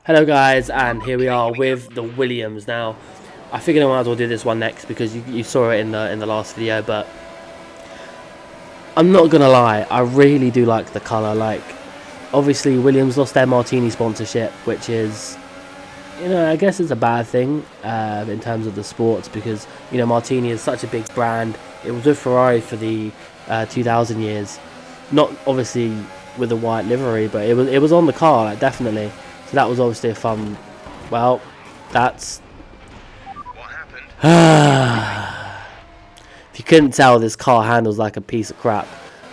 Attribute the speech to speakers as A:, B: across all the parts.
A: Hello guys, and here we are with the Williams. Now, I figured I might as well do this one next because you saw it in the last video, but I'm not gonna lie, I really do like the colour. Like, obviously Williams lost their Martini sponsorship, which is, I guess it's a bad thing in terms of the sports, because Martini is such a big brand. It was with Ferrari for the 2000 years, not obviously with the white livery, but it was on the car, like, definitely. So that was obviously a fun. Well, that's.
B: What happened?
A: If you couldn't tell, this car handles like a piece of crap.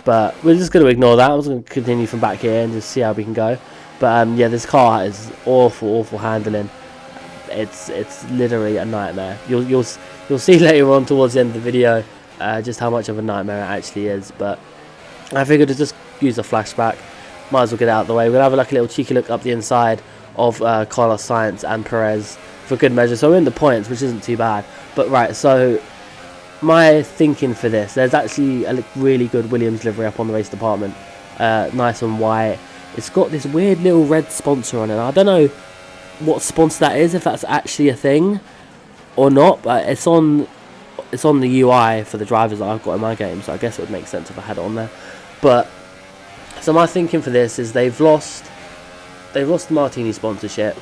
A: But we're just going to ignore that. I'm just going to continue from back here and just see how we can go. But yeah, this car is awful handling. It's literally a nightmare. You'll see later on towards the end of the video just how much of a nightmare it actually is. But I figured to just use a flashback. Might as well get it out of the way. We're going to have a little cheeky look up the inside of Carlos Sainz and Perez for good measure. So we're in the points, which isn't too bad. But right, so my thinking for this, there's actually a really good Williams livery up on the race department. Nice and white. It's got this weird little red sponsor on it. I don't know what sponsor that is, if that's actually a thing or not. But it's on the UI for the drivers that I've got in my game. So I guess it would make sense if I had it on there. But so my thinking for this is they've lost the Martini sponsorship.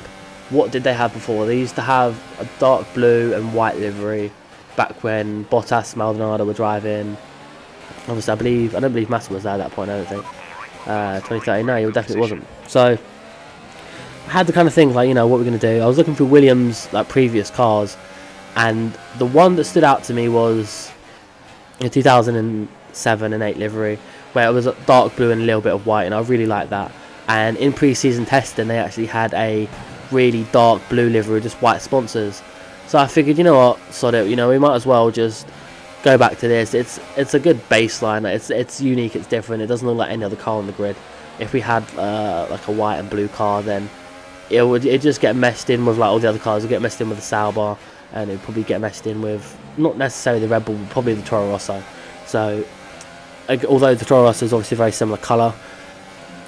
A: What did they have before? They used to have a dark blue and white livery back when Bottas, Maldonado were driving. Obviously, I don't believe Massa was there at that point. I don't think 2013. No, he definitely wasn't. So I had to kind of think, like, what we're gonna do. I was looking through Williams, like, previous cars, and the one that stood out to me was in 2007 and 8 livery, where it was a dark blue and a little bit of white, and I really liked that. And in pre-season testing, they actually had a really dark blue livery with just white sponsors. So I figured, what, sod it, we might as well just go back to this. It's a good baseline. It's unique, it's different. It doesn't look like any other car on the grid. If we had like a white and blue car, then it just get messed in with like all the other cars. It would get messed in with the Sauber, and it would probably get messed in with not necessarily the Red Bull, but probably the Toro Rosso. So although the Toro Rosso is obviously a very similar colour,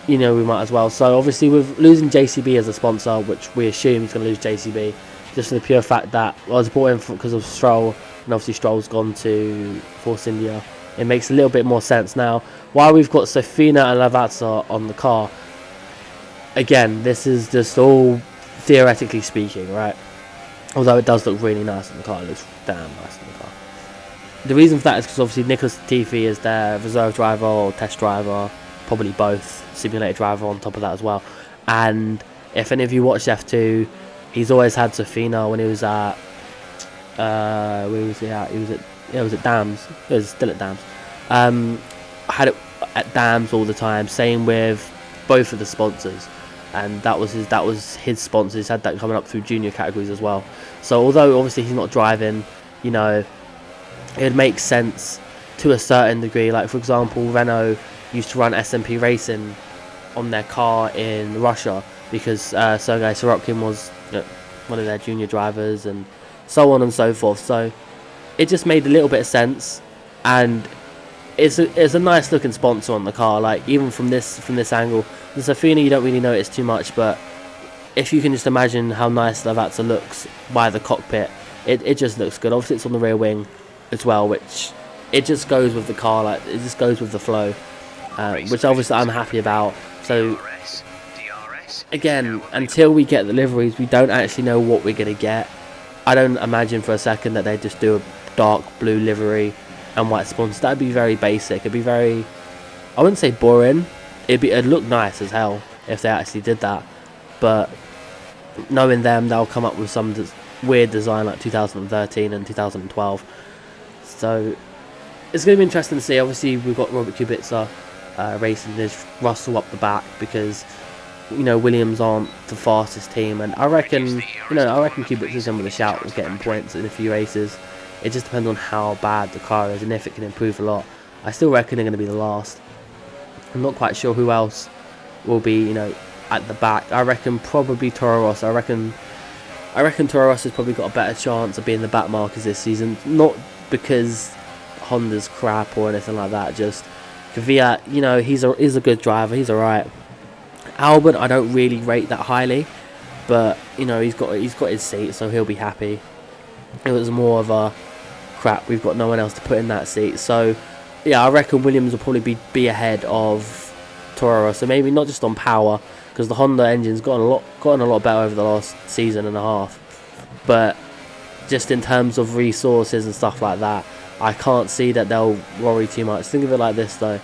A: we might as well. So obviously with losing JCB as a sponsor, which we assume he's going to lose JCB, just for the pure fact that I was brought in because of Stroll, and obviously Stroll's gone to Force India, it makes a little bit more sense. Now, while we've got Sofina and Lavazza on the car, again, this is just all theoretically speaking, right? Although it does look really nice in the car, it looks damn nice in the car. The reason for that is because obviously Nicholas Latifi is their reserve driver or test driver, probably both, simulated driver on top of that as well. And if any of you watched F2, he's always had Sofina when he was at where was he at? It was at Dams. It was still at Dams. Had it at Dams all the time. Same with both of the sponsors, and that was his sponsor. He's had that coming up through junior categories as well. So although obviously he's not driving, it makes sense to a certain degree. Like, for example, Renault used to run SMP Racing on their car in Russia because Sergei Sorokin was one of their junior drivers, and so on and so forth. So it just made a little bit of sense, and it's a nice looking sponsor on the car. Like, even from this angle, the Sofina you don't really notice too much, but if you can just imagine how nice Lavazza looks by the cockpit, it just looks good. Obviously it's on the rear wing as well, which it just goes with the car, like it just goes with the flow, which obviously I'm happy about. So again, until we get the liveries, we don't actually know what we're going to get. I don't imagine for a second that they just do a dark blue livery and white sponsors. That'd be very basic. It'd be very, I wouldn't say boring. It'd look nice as hell if they actually did that. But knowing them, they'll come up with some weird design like 2013 and 2012. So it's going to be interesting to see. Obviously, we've got Robert Kubica racing this Russell up the back because Williams aren't the fastest team, and I reckon Kubica's in with a shout of getting points in a few races. It just depends on how bad the car is and if it can improve a lot. I still reckon they're going to be the last. I'm not quite sure who else will be, at the back. I reckon probably Toro Rosso. I reckon Toro Rosso's probably got a better chance of being the back markers this season. Not because Honda's crap or anything like that. Just Kvyat, he's a good driver. He's alright. Albon, I don't really rate that highly. but you know, he's got his seat, so he'll be happy. It was more of a crap, we've got no one else to put in that seat. So yeah, I reckon Williams will probably be ahead of Toro Rosso. Maybe not just on power, because the Honda engine's gotten a lot better over the last season and a half, but just in terms of resources and stuff like that, I can't see that they'll worry too much. Think of it like this though,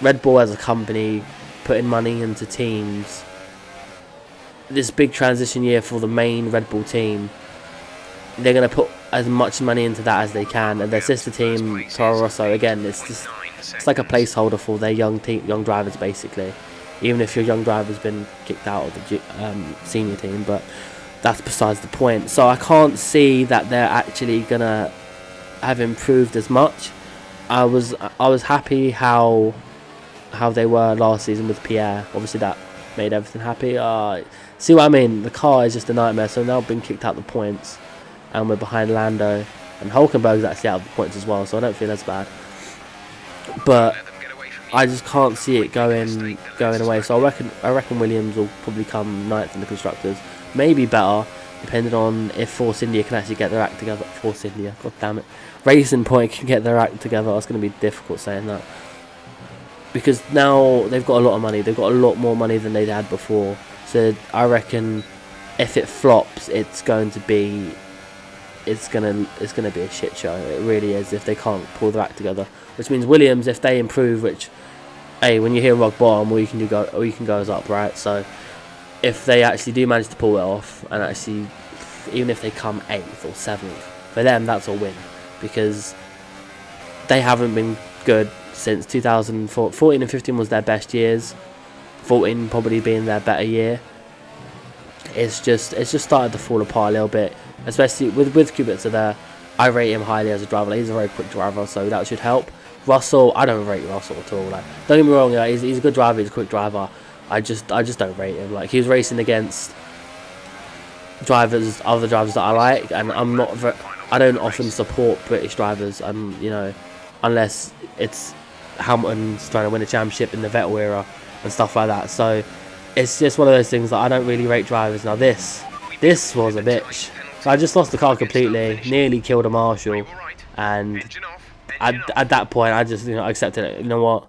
A: Red Bull as a company putting money into teams, this big transition year for the main Red Bull team, they're going to put as much money into that as they can, and their sister team Toro Rosso, again, it's like a placeholder for their young drivers basically, even if your young driver's been kicked out of the senior team, but that's besides the point. So I can't see that they're actually going to have improved as much. I was happy how they were last season with Pierre. Obviously that made everything happy. See what I mean? The car is just a nightmare. So now been kicked out the points, and we're behind Lando, and Hulkenberg's actually out of the points as well. So I don't feel as bad. But I just can't see it going away. So I reckon Williams will probably come ninth in the constructors. Maybe better, depending on if Force India can actually get their act together. Force India, god damn it. Racing Point can get their act together. It's going to be difficult saying that, because now they've got a lot of money. They've got a lot more money than they'd had before. So I reckon if it flops, it's going to be a shit show. It really is, if they can't pull their act together. Which means Williams, if they improve, which, hey, when you hit rock bottom, all you can go is up, right? So if they actually do manage to pull it off, and actually, even if they come 8th or 7th, for them that's a win, because they haven't been good since 2004. 14 and 15 was their best years. 14 probably being their better year. It's just started to fall apart a little bit, especially with Kubica there. I rate him highly as a driver. He's a very quick driver, so that should help. Russell, I don't rate Russell at all. Like, don't get me wrong, like, he's a good driver. He's a quick driver. I just don't rate him. Like, he was racing against other drivers that I like, and I don't often support British drivers, you know, unless it's Hamilton's trying to win a championship in the Vettel era and stuff like that. So it's just one of those things that I don't really rate drivers. Now this was a bitch. So I just lost the car completely, nearly killed a Marshall, and at that point I just, you know, accepted it. You know what?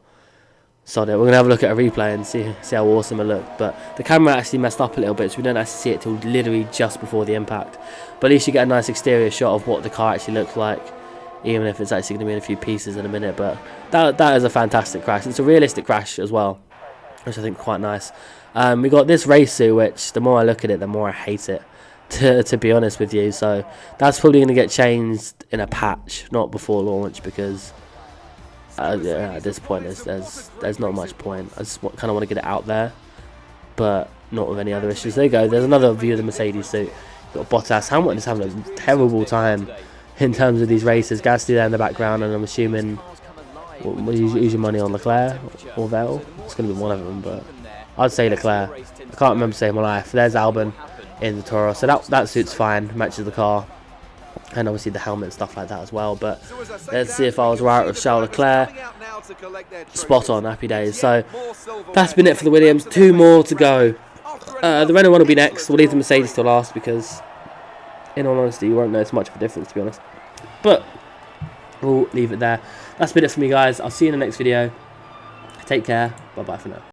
A: Sod it. We're gonna have a look at a replay and see how awesome it looked. But the camera actually messed up a little bit, so we don't actually see it till literally just before the impact. But at least you get a nice exterior shot of what the car actually looks like, even if it's actually going to be in a few pieces in a minute. But that is a fantastic crash. It's a realistic crash as well, which I think is quite nice. We got this race suit, which the more I look at it, the more I hate it, to be honest with you. So that's probably going to get changed in a patch, not before launch, because yeah, at this point there's not much point. I just kind of want to get it out there, but not with any other issues. There you go. There's another view of the Mercedes suit. Got Bottas. Hamilton is having a terrible time in terms of these races. Gasly there in the background, and I'm assuming use your money on Leclerc or Vettel. It's going to be one of them, but I'd say Leclerc. I can't remember saying my life. There's Albon in the Toro, so that suit's fine, matches the car, and obviously the helmet and stuff like that as well. But let's see if I was right with Charles Leclerc. Spot on, happy days. So that's been it for the Williams. 2 more to go. The Renault one will be next. We'll leave the Mercedes till last, because in all honesty you won't notice much of a difference, to be honest. But we'll leave it there. That's been it for me, guys. I'll see you in the next video. Take care. Bye bye for now.